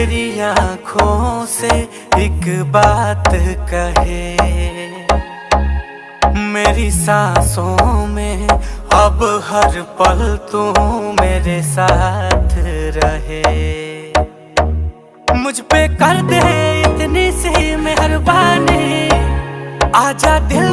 तेरी आँखों से एक बात कहे, मेरी सांसों में अब हर पल तू मेरे साथ रहे। मुझ पे कर दे इतनी सी मेहरबानी, आजा दिल